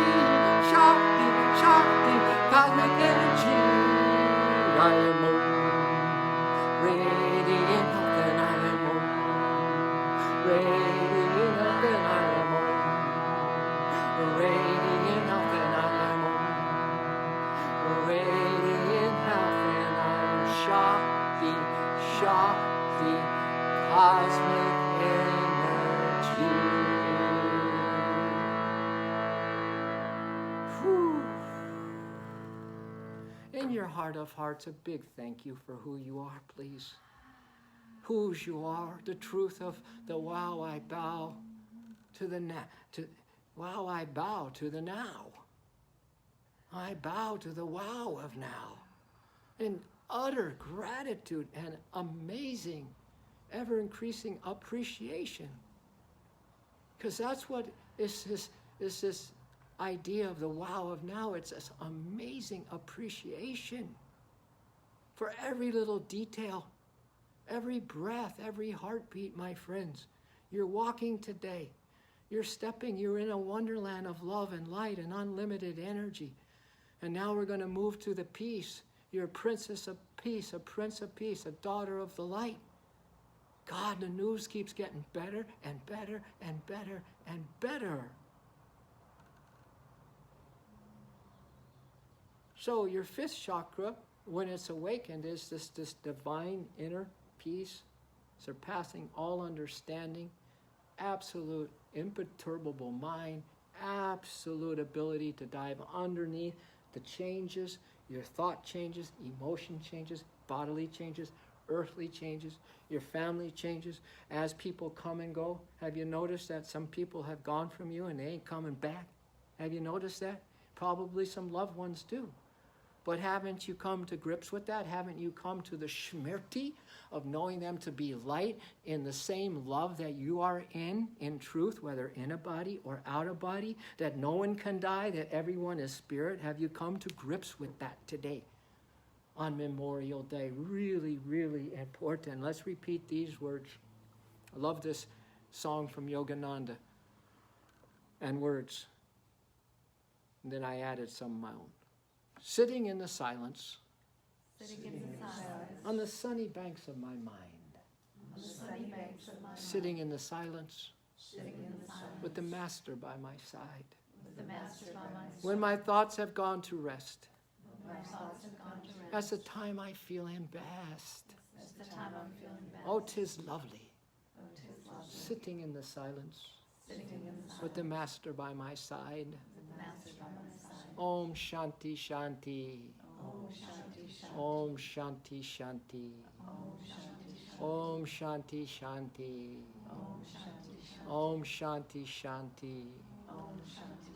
Shakti, Shakti, cosmic energy. I am Om, radiant health, and I am Om, radiant health, and I am Om, radiant health, and I am Om, radiant health, and I am Shakti, Shakti, cosmic energy. Whew. In your heart of hearts, a big thank you for who you are, please. Whose you are, the truth of the wow, I bow to the wow, I bow to the now. I bow to the wow of now. In utter gratitude and amazing, ever-increasing appreciation. Because that's what is this idea of the wow of now. It's this amazing appreciation for every little detail, every breath, every heartbeat, my friends. You're walking today. You're stepping. You're in a wonderland of love and light and unlimited energy. And now we're going to move to the peace. You're a princess of peace, a prince of peace, a daughter of the light. God, the news keeps getting better and better and better and better. So your fifth chakra, when it's awakened, is this divine inner peace, surpassing all understanding, absolute imperturbable mind, absolute ability to dive underneath the changes, your thought changes, emotion changes, bodily changes, earthly changes, your family changes as people come and go. Have you noticed that some people have gone from you and they ain't coming back? Have you noticed that? Probably some loved ones do. But haven't you come to grips with that? Haven't you come to the shmirti of knowing them to be light in the same love that you are in truth, whether in a body or out of body, that no one can die, that everyone is spirit? Have you come to grips with that today on Memorial Day? Really, really important. Let's repeat these words. I love this song from Yogananda and words. And then I added some of my own. Sitting in the silence, on the sunny banks of my mind, sitting in the silence, with the Master by my side, when my thoughts have gone to rest, that's the time I feel him best. Oh, 'tis lovely, sitting in the silence, with the Master by my side. Om Shanti Shanti. Om Shanti Shanti. Om Shanti Shanti. Om Shanti Shanti.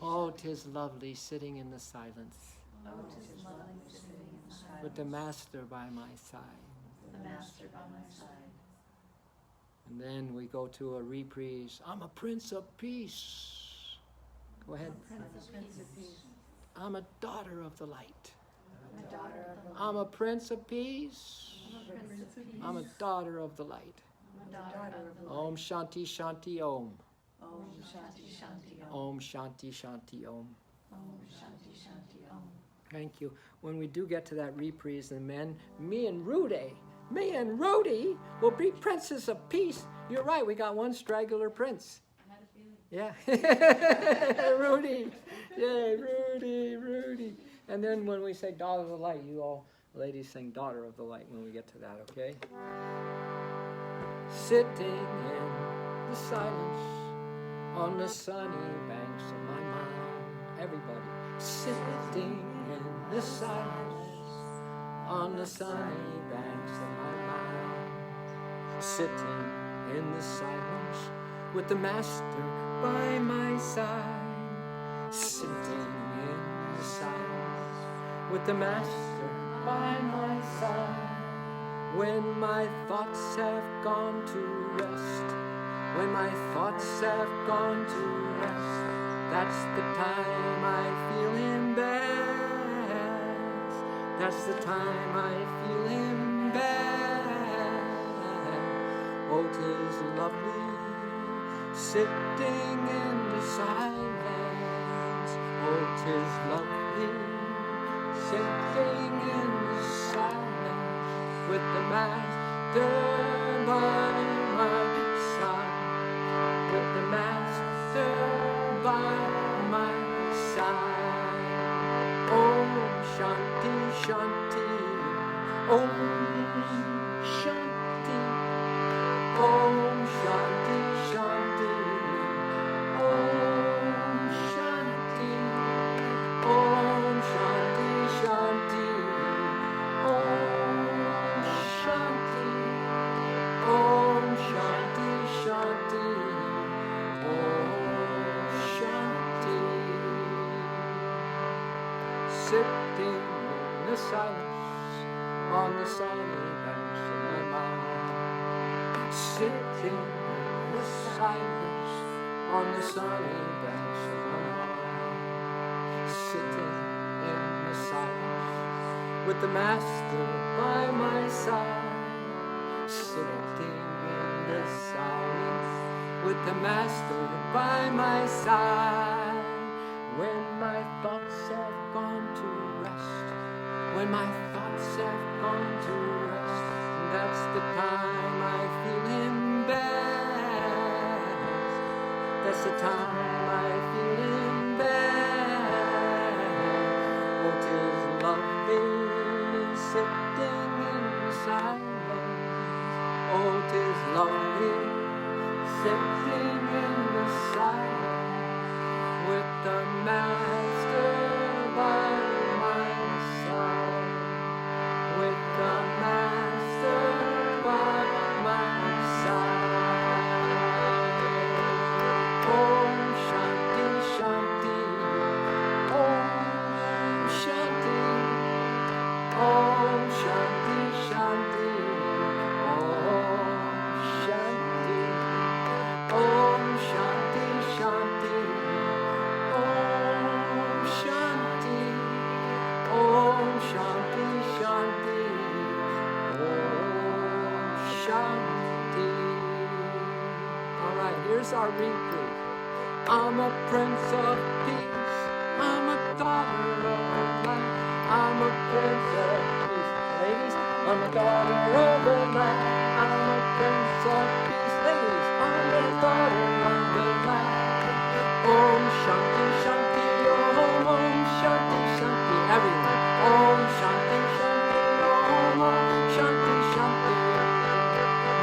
Oh, 'tis lovely sitting in the silence, with the Master by my side. And then we go to a reprise. I'm a Prince of Peace. Go ahead. I'm a daughter of the light. I'm a Prince of Peace. I'm a daughter of the light. Om Shanti Shanti Om. Om Shanti Shanti Om. Thank you. When we do get to that reprise, the men, me and Rudy will be princes of peace. You're right, we got one straggler prince. Yeah. Rudy. Yay, Rudy. And then when we say daughter of the light, you all ladies sing daughter of the light when we get to that, okay? Sitting in the silence on the sunny banks of my mind. Everybody. Sitting in the silence on the sunny banks of my mind. Sitting in the silence with the Master by my side. Sitting in the silence with the Master by my side. When my thoughts have gone to rest, when my thoughts have gone to rest, that's the time I feel him best. That's the time I feel him bad. Oh, 'tis lovely sitting in the silence. Oh, 'tis lovely sitting in the silence with the master by my side. With the master by my side. Om Shanti Shanti. Om Shanti. Om Shanti Shanti. Om Shanti. Om Shanti Shanti. Om Shanti. Om Shanti Shanti. Om Shanti. Sitting in the silence on the sunny banks of my mind. Sitting in the silence on the sunny banks of my mind. Sitting in the silence with the master by my side. Sitting in the silence with the master by my side. When my thoughts have gone to rest, when my thoughts have gone to rest, that's the time I feel him best. That's the time I feel him best. Oh, 'tis lovely sitting in the silence. Oh, 'tis lovely sitting in the silence with the master by my side. With the master by my side. Om Shanti Shanti. Om Shanti. Om Shanti Shanti. Om Shanti. Om Shanti Shanti. Om Shanti. Om Shanti Shanti. Om Shanti. All right, here's our reproof. I'm a prince of peace. I'm a daughter of the light. I'm a prince of peace. Ladies, I'm a daughter of the light. I'm a prince of peace. Ladies, I'm a daughter of the light. Om Shanti Shanti. Om Shanti Shanti. Everyone. Om Shanti Shanti. Om Shanti Shanti.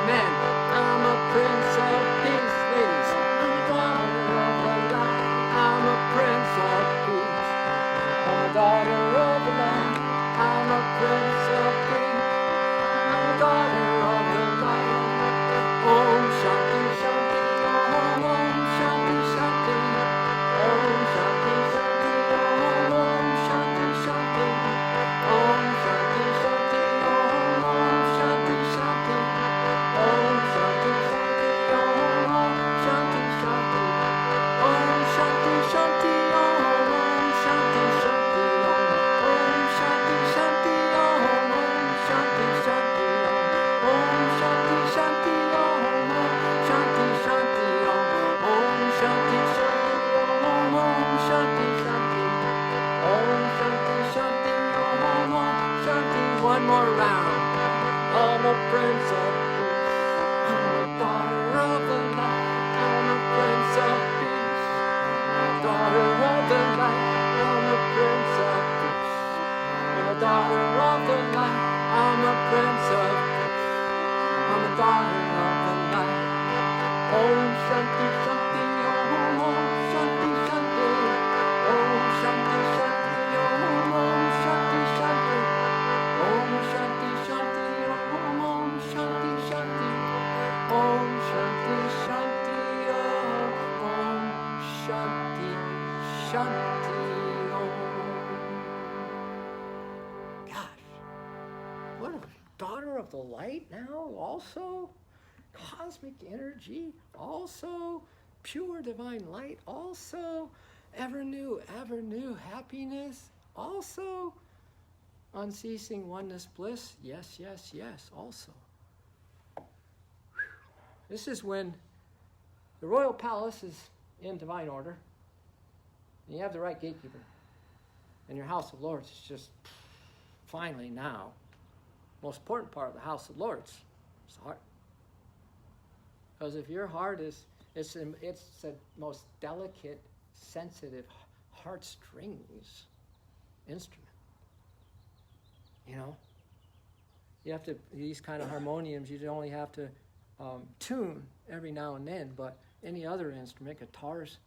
Men, I'm a prince of peace. Ladies, I'm a daughter of the light. I'm a prince of peace. I'm a daughter of the light. I'm a prince of peace. I'm a daughter of the light. Om Shanti Shanti. Om Shanti Shanti. Om Shanti Shanti. Om Shanti Shanti. Om Shanti Shanti. Om Shanti Shanti. Om Shanti Shanti. Om Shanti Shanti. Om Shanti Shanti. Om Shanti Shanti. Om Shanti Shanti. Om Shanti Shanti. Om Shanti Shanti. Om Shanti Shanti. Om Shanti Shanti. Om Shanti Shanti. Om Shanti Shanti. Om Shanti. One more round. I'm a prince of peace. I'm a daughter of the light. I'm a prince of peace. I'm a daughter of the light. I'm a prince of peace. I'm a daughter of the light. I'm a prince of peace. I'm a daughter of the light. Om Shanti Shanti. Om Shanti Shanti. Om Shanti Shanti. Om Shanti Shanti. Om Shanti Shanti. Om Shanti Shanti. Om Shanti Shanti. Om Shanti Shanti. Gosh, what a daughter of the light now, also cosmic energy, also pure divine light, also ever new happiness, also unceasing oneness bliss, yes, yes, yes, also. This is when the royal palace is in divine order, and you have the right gatekeeper, and your house of Lords is just finally now. Most important part of the house of Lords is the heart. Because if your heart is, it's the most delicate, sensitive heartstrings instrument. You know, you have to, these kind of harmoniums, you only have to tune every now and then, but any other instrument, guitars,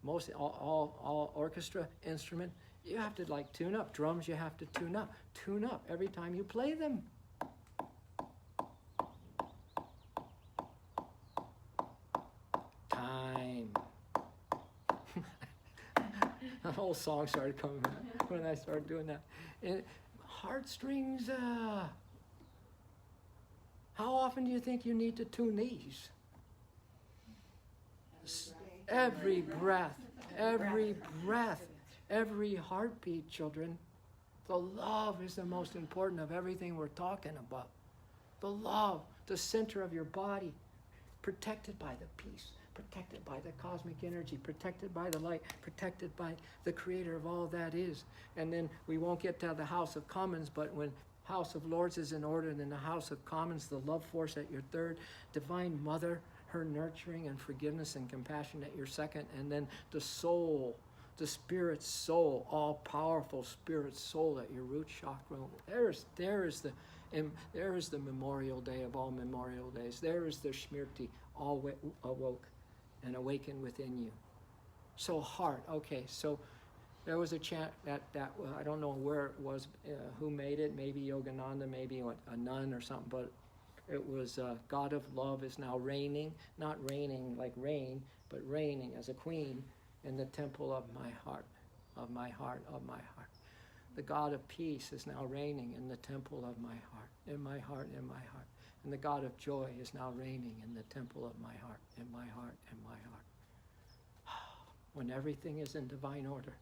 most all orchestra instrument, you have to like tune up. Drums, you have to tune up every time you play them. Time. The whole song started coming back when I started doing that. And heartstrings. How often do you think you need to tune these? Every breath, every heartbeat, children. The love is the most important of everything we're talking about. The love, the center of your body, protected by the peace, protected by the cosmic energy, protected by the light, protected by the creator of all that is. And then we won't get to the House of Commons, but when House of Lords is in order, and in the House of Commons, the love force at your third, Divine Mother, her nurturing and forgiveness and compassion at your second, and then the soul, the spirit soul, all-powerful spirit soul at your root chakra. There is the memorial day of all memorial days. There is the Shmirti, all awoke and awakened within you. So heart, okay, so there was a chant that I don't know where it was, who made it, maybe Yogananda, maybe a nun or something, but it was God of love is now reigning, not reigning like rain, but reigning as a queen in the temple of my heart, of my heart, of my heart. The God of peace is now reigning in the temple of my heart, in my heart, in my heart. And the God of joy is now reigning in the temple of my heart, in my heart, in my heart. When everything is in divine order,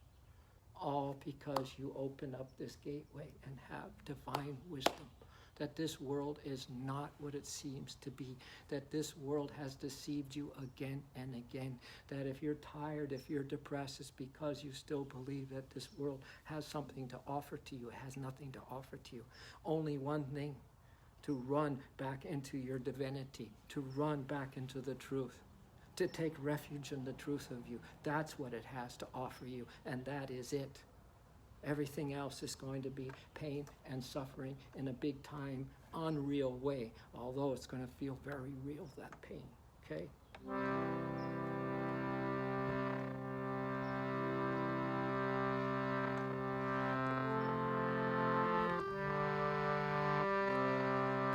all because you open up this gateway and have divine wisdom. That this world is not what it seems to be. That this world has deceived you again and again. That if you're tired, if you're depressed, it's because you still believe that this world has something to offer to you. It has nothing to offer to you. Only one thing, to run back into your divinity, to run back into the truth, to take refuge in the truth of you. That's what it has to offer you, and that is it. Everything else is going to be pain and suffering in a big time, unreal way, although it's going to feel very real, that pain, okay?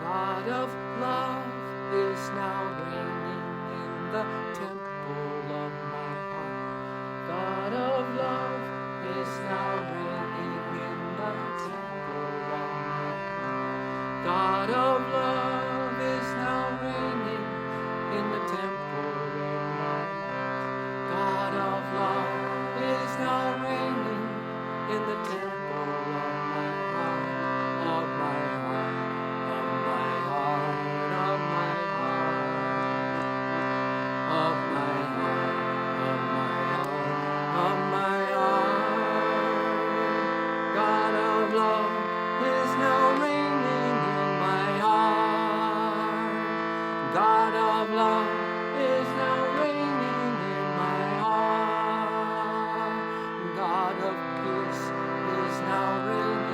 God of love is now reigning in the temple of my heart. God of love is now reigning in the temple of my heart. God of love is now reigning in the temple of my heart. God of love is now reigning in the temple of my heart, of my heart. God of love is now reigning in my heart. God of peace is now reigning.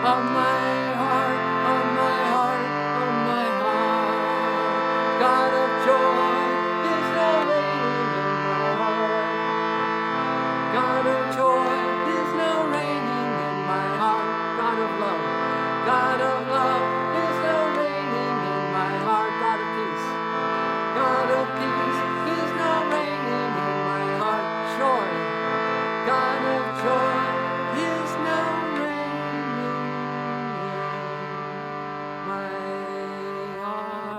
of my heart, of my heart, of my heart. God of joy is now reigning in my heart. God of joy is now reigning in my heart. God of love is now reigning in my heart. God of peace is now reigning in my heart. Joy, God of joy is now reigning in my heart.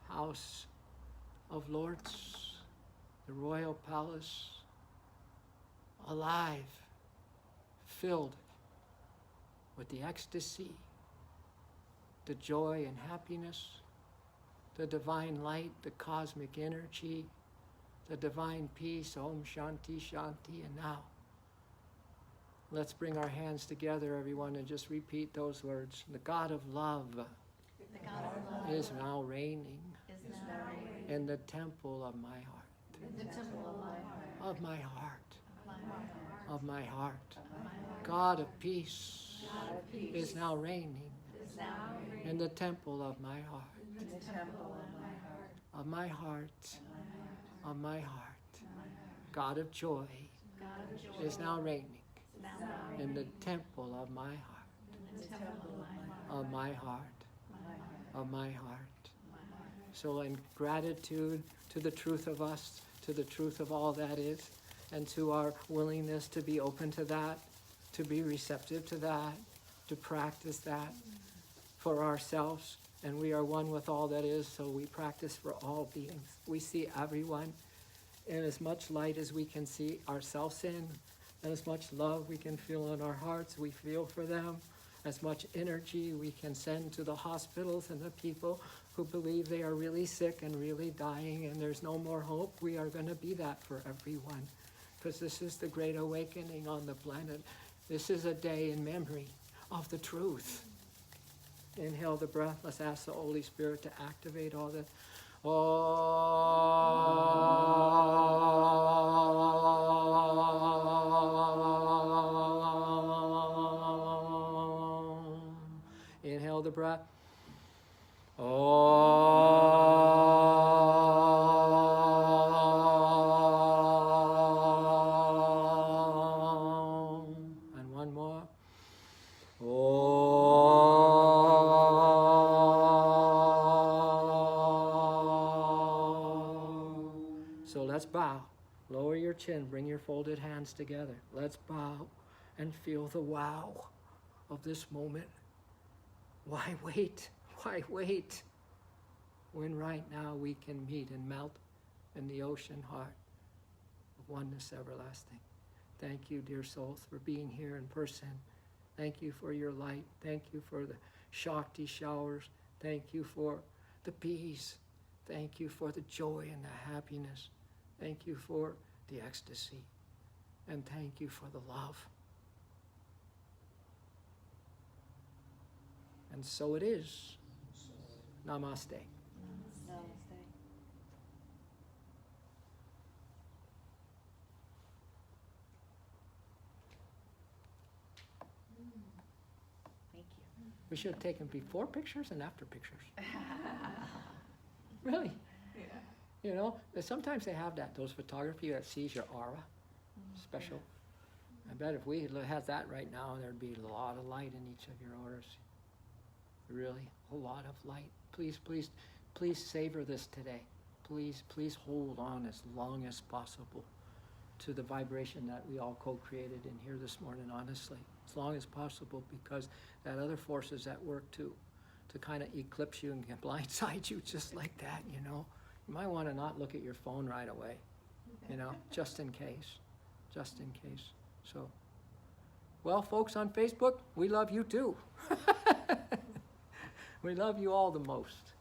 House of Lords, the royal palace, alive, filled with the ecstasy, the joy and happiness, the divine light, the cosmic energy, the divine peace, Om Shanti Shanti. And now, let's bring our hands together, everyone, and just repeat those words. The God of love is now reigning in the temple of my heart. Of my heart. Of my heart. God of peace is now reigning in the temple of my heart. Of my heart. Of my heart. God of joy is now reigning in the temple of my heart. Of my heart. Of my heart. So in gratitude to the truth of us, to the truth of all that is, and to our willingness to be open to that, to be receptive to that, to practice that for ourselves. And we are one with all that is, so we practice for all beings. We see everyone in as much light as we can see ourselves in, and as much love we can feel in our hearts, we feel for them. As much energy we can send to the hospitals and the people who believe they are really sick and really dying and there's no more hope. We are going to be that for everyone, because this is the great awakening on the planet. This is a day in memory of the truth. Inhale the breath. Let's ask the Holy Spirit to activate all the... Inhale the breath. And one more. So let's bow. Lower your chin. Bring your folded hands together. Let's bow and feel the wow of this moment. Why wait? Why wait? When right now we can meet and melt in the ocean heart of oneness everlasting. Thank you, dear souls, for being here in person. Thank you for your light. Thank you for the Shakti showers. Thank you for the peace. Thank you for the joy and the happiness. Thank you for the ecstasy. And thank you for the love. And so it is. Namaste. Thank you. We should have taken before pictures and after pictures. Really? Yeah. You know, sometimes they have that, those photography that sees your aura. Special. I bet if we had that right now, there'd be a lot of light in each of your auras. Really, a lot of light. Please, please, please savor this today. Please, please hold on as long as possible to the vibration that we all co-created in here this morning, honestly. As long as possible, because that other force is at work too, to kind of eclipse you and blindside you just like that, you know. You might want to not look at your phone right away, you know, just in case. Just in case. So, well, folks on Facebook, we love you too. We love you all the most.